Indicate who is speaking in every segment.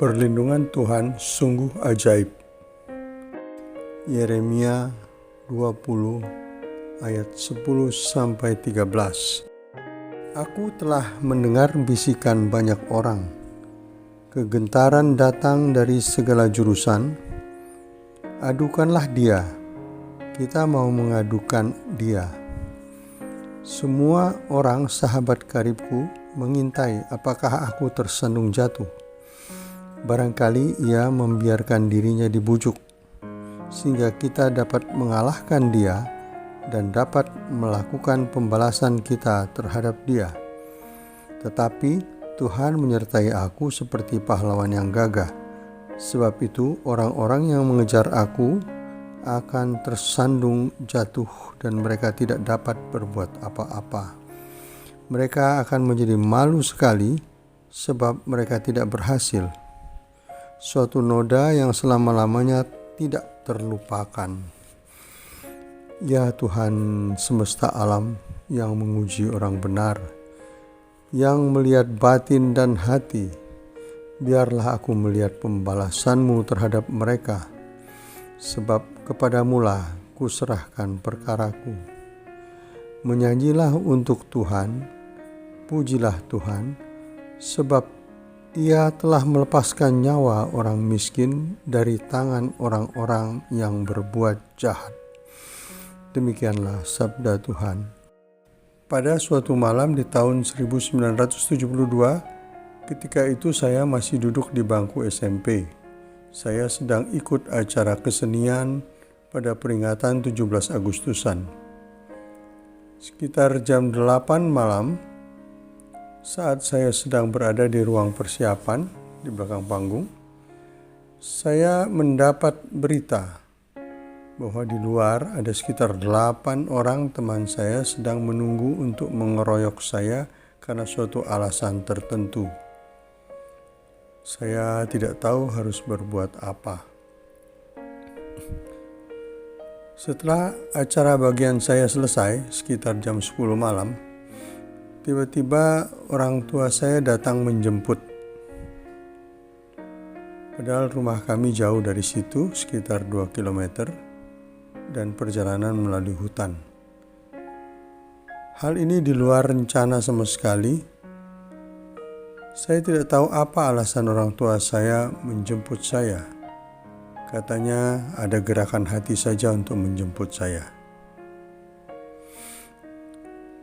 Speaker 1: Perlindungan Tuhan sungguh ajaib. Yeremia 20 ayat 10-13. Aku telah mendengar bisikan banyak orang. Kegentaran datang dari segala jurusan. Adukanlah dia. Kita mau mengadukan dia. Semua orang sahabat karibku mengintai apakah aku tersandung jatuh. Barangkali ia membiarkan dirinya dibujuk, sehingga kita dapat mengalahkan dia dan dapat melakukan pembalasan kita terhadap dia. Tetapi Tuhan menyertai aku seperti pahlawan yang gagah. Sebab itu orang-orang yang mengejar aku akan tersandung jatuh dan mereka tidak dapat berbuat apa-apa. Mereka akan menjadi malu sekali sebab mereka tidak berhasil. Suatu noda yang selama-lamanya tidak terlupakan. Ya Tuhan semesta alam yang menguji orang benar, yang melihat batin dan hati, biarlah aku melihat pembalasan-Mu terhadap mereka, sebab kepadamu-lah kuserahkan perkaraku. Menyanyilah untuk Tuhan, pujilah Tuhan, sebab Ia telah melepaskan nyawa orang miskin dari tangan orang-orang yang berbuat jahat. Demikianlah sabda Tuhan. Pada suatu malam di tahun 1972, ketika itu saya masih duduk di bangku SMP. Saya sedang ikut acara kesenian pada peringatan 17 Agustusan. Sekitar jam 8 malam, saat saya sedang berada di ruang persiapan di belakang panggung, saya mendapat berita bahwa di luar ada sekitar 8 orang teman saya sedang menunggu untuk mengeroyok saya karena suatu alasan tertentu. Saya tidak tahu harus berbuat apa. Setelah acara bagian saya selesai, sekitar jam 10 malam, tiba-tiba orang tua saya datang menjemput. Padahal rumah kami jauh dari situ, sekitar 2 km, dan perjalanan melalui hutan. Hal ini di luar rencana sama sekali. Saya tidak tahu apa alasan orang tua saya menjemput saya. Katanya ada gerakan hati saja untuk menjemput saya.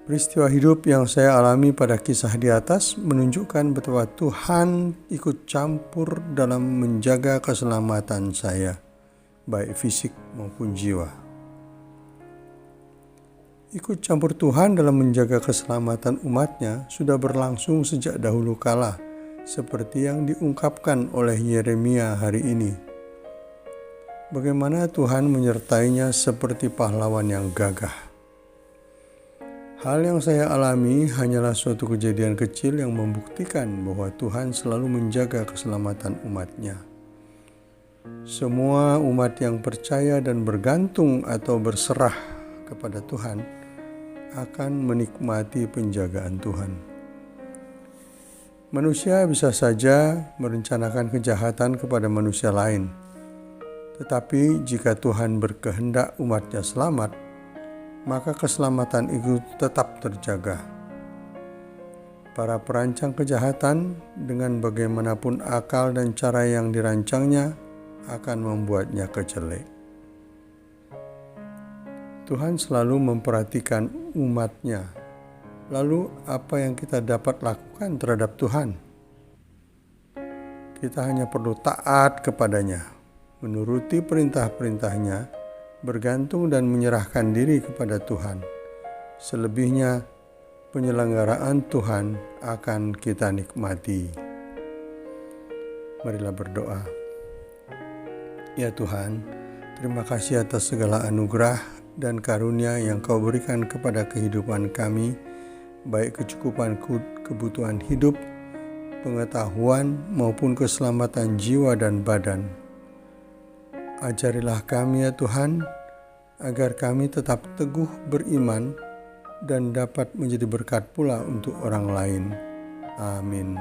Speaker 1: Peristiwa hidup yang saya alami pada kisah di atas menunjukkan betapa Tuhan ikut campur dalam menjaga keselamatan saya, baik fisik maupun jiwa. Ikut campur Tuhan dalam menjaga keselamatan umatnya sudah berlangsung sejak dahulu kala, seperti yang diungkapkan oleh Yeremia hari ini. Bagaimana Tuhan menyertainya seperti pahlawan yang gagah. Hal yang saya alami hanyalah suatu kejadian kecil yang membuktikan bahwa Tuhan selalu menjaga keselamatan umatnya. Semua umat yang percaya dan bergantung atau berserah kepada Tuhan akan menikmati penjagaan Tuhan. Manusia bisa saja merencanakan kejahatan kepada manusia lain, tetapi jika Tuhan berkehendak umatnya selamat, maka keselamatan itu tetap terjaga. Para perancang kejahatan dengan bagaimanapun akal dan cara yang dirancangnya akan membuatnya kecelek. Tuhan selalu memperhatikan umatnya. Lalu apa yang kita dapat lakukan terhadap Tuhan? Kita hanya perlu taat kepadanya, menuruti perintah-perintahnya, bergantung dan menyerahkan diri kepada Tuhan. Selebihnya, penyelenggaraan Tuhan akan kita nikmati. Marilah berdoa. Ya Tuhan, terima kasih atas segala anugerah dan karunia yang Kau berikan kepada kehidupan kami, baik kecukupan kebutuhan hidup, pengetahuan maupun keselamatan jiwa dan badan. Ajarilah kami ya Tuhan, agar kami tetap teguh beriman dan dapat menjadi berkat pula untuk orang lain. Amin.